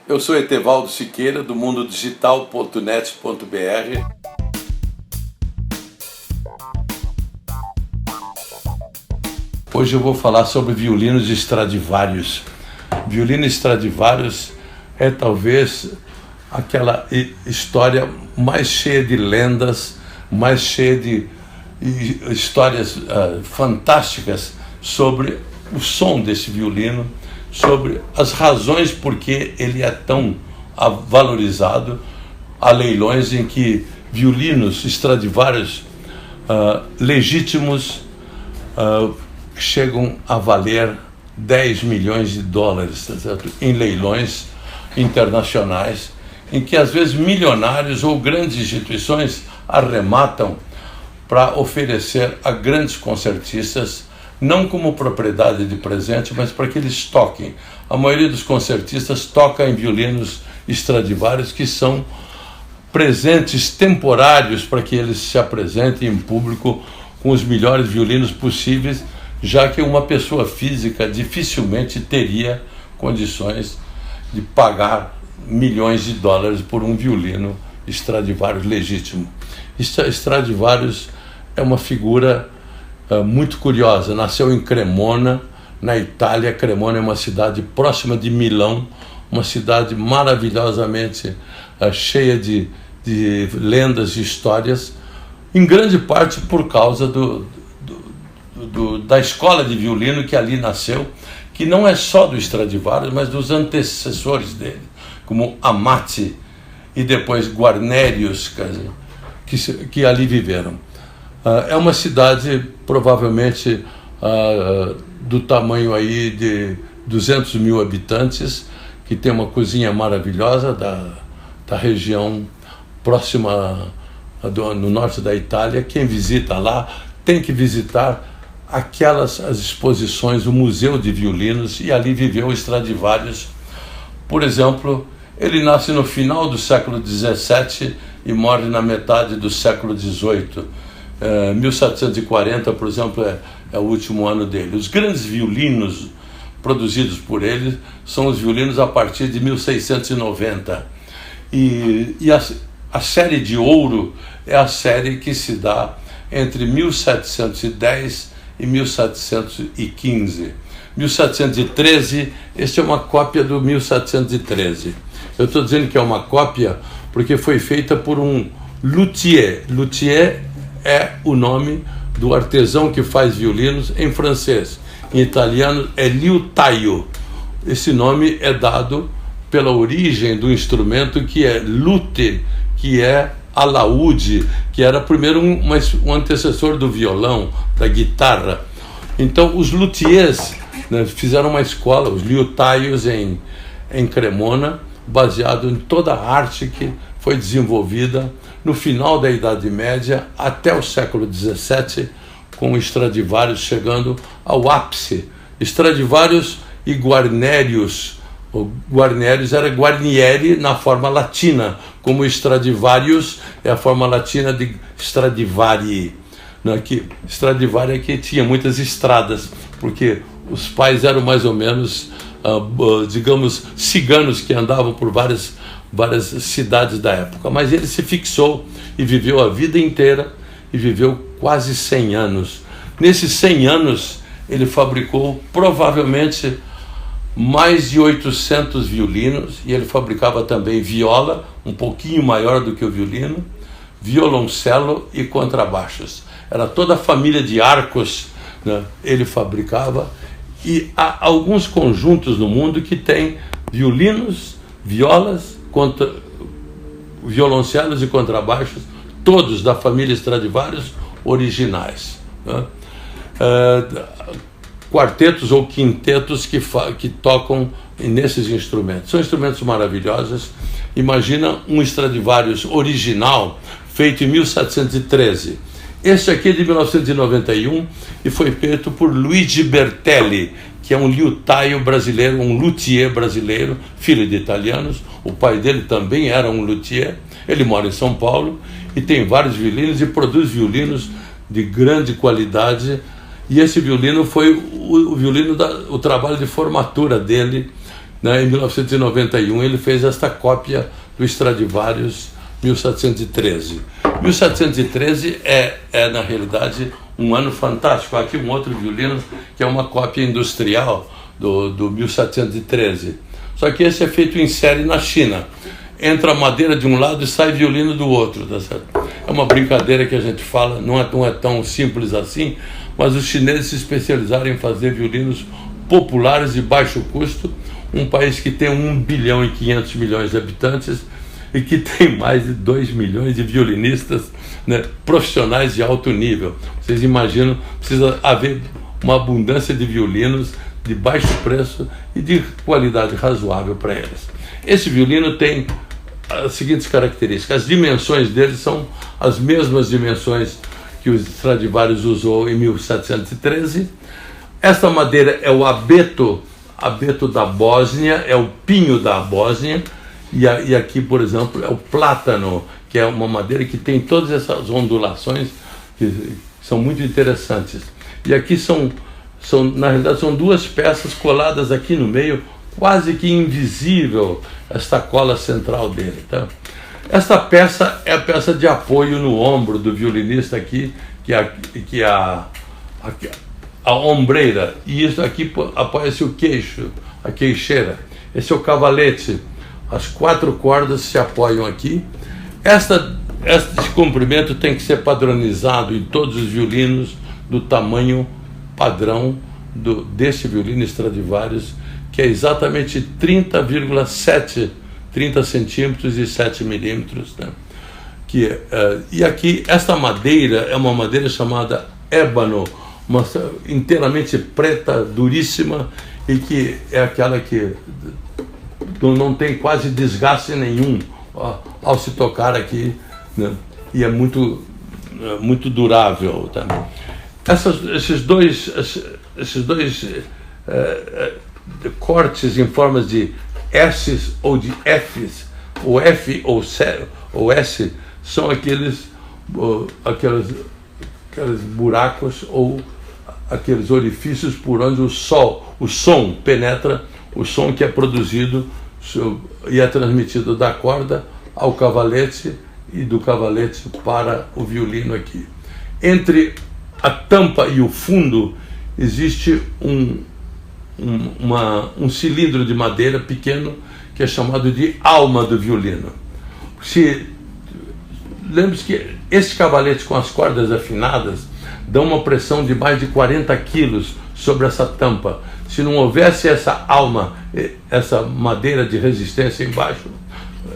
Eu sou Etevaldo Siqueira, do mundodigital.net.br. Hoje eu vou falar sobre violinos Stradivarius. Violino Stradivarius é talvez aquela história mais cheia de lendas, mais cheia de histórias fantásticas sobre o som desse violino, sobre as razões por que ele é tão valorizado. Há leilões em que violinos Stradivarius legítimos chegam a valer 10 milhões de dólares, em leilões internacionais, em que às vezes milionários ou grandes instituições arrematam para oferecer a grandes concertistas, não como propriedade de presente, mas para que eles toquem. A maioria dos concertistas toca em violinos Stradivarius, que são presentes temporários para que eles se apresentem em público com os melhores violinos possíveis, já que uma pessoa física dificilmente teria condições de pagar milhões de dólares por um violino Stradivarius legítimo. Stradivarius é uma figura muito curiosa. Nasceu em Cremona, na Itália. Cremona é uma cidade próxima de Milão, uma cidade maravilhosamente cheia de lendas e histórias, em grande parte por causa da escola de violino que ali nasceu, que não é só do Stradivarius, mas dos antecessores dele, como Amati e depois Guarnerius, que ali viveram. É uma cidade provavelmente do tamanho aí de 200 mil habitantes, que tem uma cozinha maravilhosa da região próxima no norte da Itália. Quem visita lá tem que visitar as exposições, o Museu de Violinos, e ali viveu o Stradivarius. Por exemplo, ele nasce no final do século XVII e morre na metade do século XVIII. 1740, por exemplo, é o último ano dele. Os grandes violinos produzidos por ele são os violinos a partir de 1690. E a série de ouro é a série que se dá entre 1710 e 1715. 1713, este é uma cópia do 1713. Eu estou dizendo que é uma cópia porque foi feita por um luthier. Luthier é o nome do artesão que faz violinos em francês. Em italiano é liutaio. Esse nome é dado pela origem do instrumento, que é lute, que é alaúde, que era primeiro um antecessor do violão, da guitarra. Então os luthiers, né, fizeram uma escola, os liutaios em Cremona, baseado em toda a arte que foi desenvolvida no final da Idade Média até o século XVII, com o Stradivarius chegando ao ápice. Stradivarius e Guarnerius. O Guarnerius era Guarnieri na forma latina, como Stradivarius é a forma latina de Stradivari. Stradivari é que tinha muitas estradas, porque os pais eram mais ou menos, digamos, ciganos que andavam por várias cidades da época. Mas ele se fixou e viveu a vida inteira, e viveu quase 100 anos. Nesses 100 anos, ele fabricou provavelmente mais de 800 violinos, e ele fabricava também viola, um pouquinho maior do que o violino, violoncelo e contrabaixos. Era toda a família de arcos, né, ele fabricava, e há alguns conjuntos no mundo que têm violinos, violas, violoncelos e contrabaixos, todos da família Stradivarius originais, né? Quartetos ou quintetos que tocam nesses instrumentos. São instrumentos maravilhosos. Imagina um Stradivarius original, feito em 1713. Este aqui é de 1991 e foi feito por Luigi Bertelli, que é um liutaio brasileiro, um luthier brasileiro, filho de italianos. O pai dele também era um luthier. Ele mora em São Paulo e tem vários violinos e produz violinos de grande qualidade. E esse violino foi o trabalho de formatura dele né, em 1991 ele fez esta cópia do Stradivarius 1713. 1713 é na realidade um ano fantástico. Aqui um outro violino que é uma cópia industrial do 1713. Só que esse é feito em série na China. Entra a madeira de um lado e sai violino do outro, tá certo? É uma brincadeira que a gente fala, não é tão simples assim, mas os chineses se especializaram em fazer violinos populares de baixo custo, um país que tem 1 bilhão e 500 milhões de habitantes e que tem mais de 2 milhões de violinistas, né, profissionais de alto nível. Vocês imaginam, precisa haver uma abundância de violinos de baixo preço e de qualidade razoável para eles. Esse violino tem as seguintes características. As dimensões dele são as mesmas dimensões que o Stradivarius usou em 1713. Esta madeira é o abeto da Bósnia, é o pinho da Bósnia, e aqui, por exemplo, é o plátano, que é uma madeira que tem todas essas ondulações que são muito interessantes. E aqui na realidade, são duas peças coladas aqui no meio, quase que invisível, esta cola central dele. Tá? Esta peça é a peça de apoio no ombro do violinista aqui, que é a ombreira, e isso aqui apoia-se o queixo, a queixeira. Esse é o cavalete, as 4 cordas se apoiam aqui. Este comprimento tem que ser padronizado em todos os violinos do tamanho padrão desse violino Stradivarius, que é exatamente 30 centímetros e 7 milímetros, né? E aqui, esta madeira é uma madeira chamada ébano, inteiramente preta, duríssima, e que é aquela que não tem quase desgaste nenhum ao se tocar aqui, né? E é muito durável. Tá? Esses dois cortes em formas de S's ou de F's, o F ou S, são aqueles buracos ou aqueles orifícios por onde o som penetra, o som que é produzido e é transmitido da corda ao cavalete e do cavalete para o violino aqui. Entre a tampa e o fundo existe um cilindro de madeira pequeno que é chamado de alma do violino. Lembre-se que esse cavalete com as cordas afinadas dão uma pressão de mais de 40 quilos sobre essa tampa. Se não houvesse essa alma, essa madeira de resistência embaixo,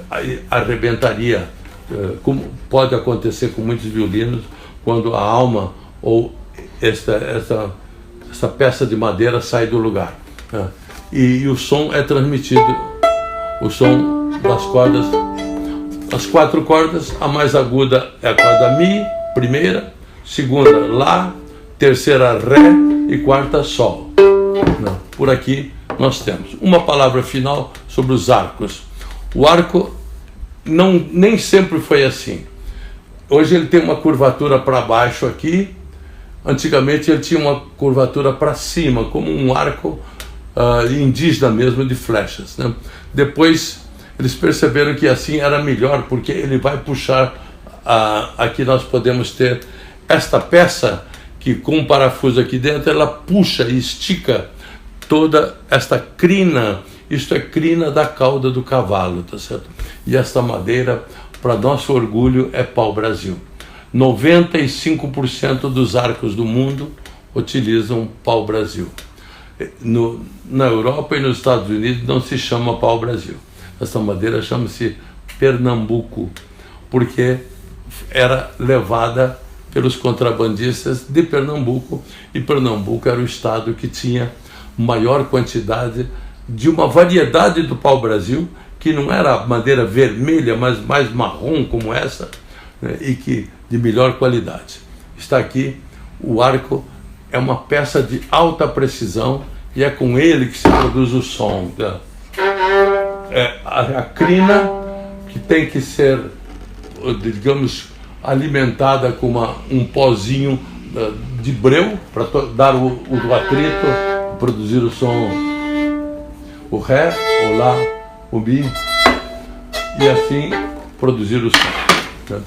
aí arrebentaria, como pode acontecer com muitos violinos, quando a alma ou essa peça de madeira sai do lugar. E o som é transmitido, o som das cordas, as 4 cordas, a mais aguda é a corda Mi, primeira, segunda Lá, terceira Ré e quarta Sol. Por aqui nós temos uma palavra final sobre os arcos. O arco nem sempre foi assim. Hoje ele tem uma curvatura para baixo aqui. Antigamente ele tinha uma curvatura para cima, como um arco indígena mesmo, de flechas, né? Depois eles perceberam que assim era melhor, porque ele vai puxar. Aqui nós podemos ter esta peça que, com um parafuso aqui dentro, ela puxa e estica toda esta crina. Isto é crina da cauda do cavalo, tá certo? E esta madeira, para nosso orgulho, é pau-brasil. 95% dos arcos do mundo utilizam pau-brasil. Na Europa e nos Estados Unidos não se chama pau-brasil. Essa madeira chama-se Pernambuco, porque era levada pelos contrabandistas de Pernambuco, e Pernambuco era o estado que tinha maior quantidade de uma variedade do pau-brasil, que não era madeira vermelha, mas mais marrom como essa, né, e que de melhor qualidade. Está aqui, o arco é uma peça de alta precisão e é com ele que se produz o som. A crina, que tem que ser, digamos, alimentada com um pozinho de breu para dar o atrito, produzir o som. o Ré, o Lá, o Mi, e assim produzir o som.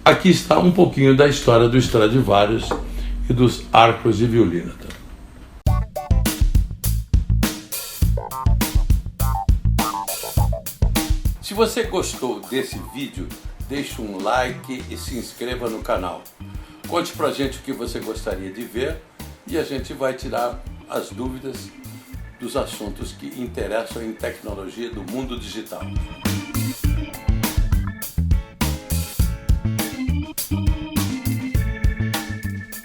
Aqui está um pouquinho da história do Stradivarius e dos arcos de violino. Se você gostou desse vídeo, deixe um like e se inscreva no canal. Conte pra gente o que você gostaria de ver e a gente vai tirar as dúvidas dos assuntos que interessam em tecnologia do mundo digital.